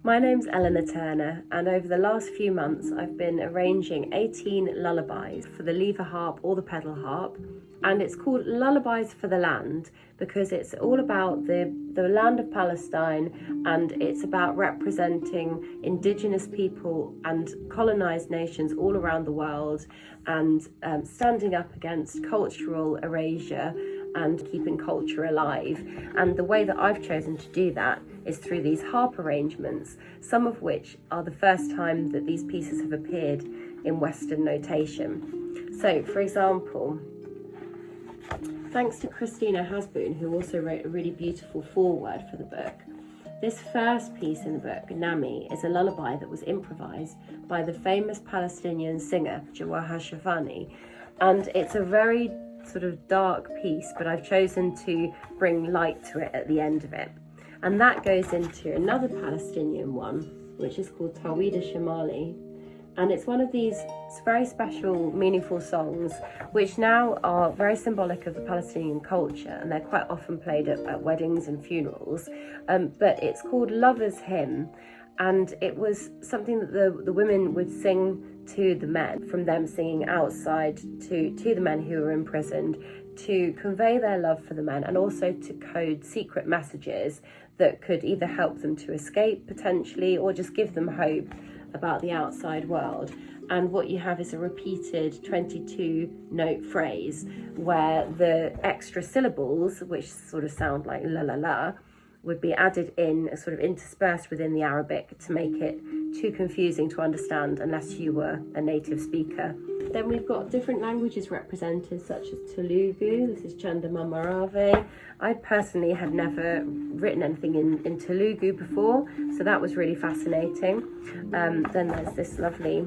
My name's Eleanor Turner, and over the last few months I've been arranging 18 lullabies for the lever harp or the pedal harp, and it's called Lullabies for the Land because it's all about the land of Palestine, and it's about representing indigenous people and colonised nations all around the world, and standing up against cultural erasure and keeping culture alive. And the way that I've chosen to do that is through these harp arrangements, some of which are the first time that these pieces have appeared in Western notation. So, for example, thanks to Christina Hasboon, who also wrote a really beautiful foreword for the book, this first piece in the book, Nami, is a lullaby that was improvised by the famous Palestinian singer Jawahar Shafani, and it's a very sort of dark piece, but I've chosen to bring light to it at the end of it. And that goes into another Palestinian one, which is called Tawida Shamali. And it's one of these very special, meaningful songs, which now are very symbolic of the Palestinian culture, and they're quite often played at weddings and funerals. But it's called Lover's Hymn, and it was something that the women would sing to the men, from them singing outside to the men who were imprisoned, to convey their love for the men, and also to code secret messages that could either help them to escape potentially or just give them hope about the outside world. And what you have is a repeated 22-note phrase where the extra syllables, which sort of sound like la la la, would be added in, sort of interspersed within the Arabic to make it too confusing to understand unless you were a native speaker. Then we've got different languages represented, such as Telugu. This is Chandama Marave. I personally had never written anything in Telugu before, so that was really fascinating. Then there's this lovely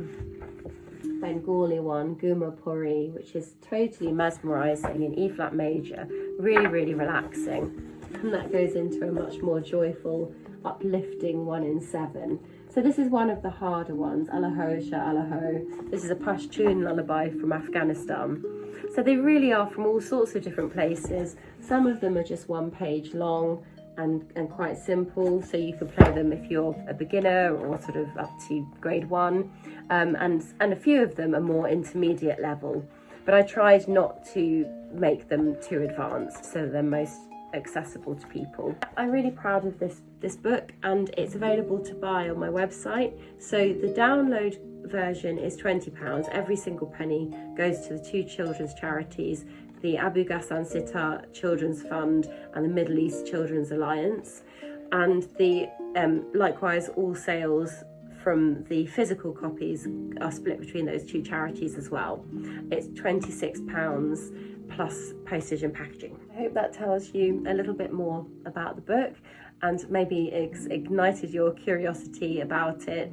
Bengali one, Guma Puri, which is totally mesmerising in E-flat major, really, really relaxing. And that goes into a much more joyful, uplifting 1 in 7. So this is one of the harder ones, Allaho Sha Allaho. This is a Pashtun lullaby from Afghanistan. So they really are from all sorts of different places. Some of them are just 1 page long and quite simple, so you can play them if you're a beginner or sort of up to grade 1. And a few of them are more intermediate level. But I tried not to make them too advanced, so they're most accessible to people. I'm really proud of this book, and it's available to buy on my website. So the download version is £20. Every single penny goes to the 2 children's charities, the Abu Ghassan Sitar Children's Fund and the Middle East Children's Alliance. And the likewise, all sales from the physical copies are split between those 2 charities as well. It's £26 plus postage and packaging. I hope that tells you a little bit more about the book and maybe ignited your curiosity about it.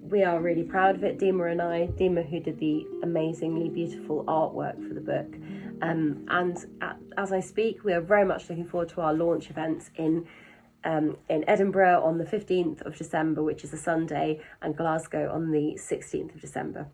We are really proud of it, Dima and I. Dima, who did the amazingly beautiful artwork for the book. And as I speak, we are very much looking forward to our launch events in Edinburgh on the 15th of December, which is a Sunday, and Glasgow on the 16th of December.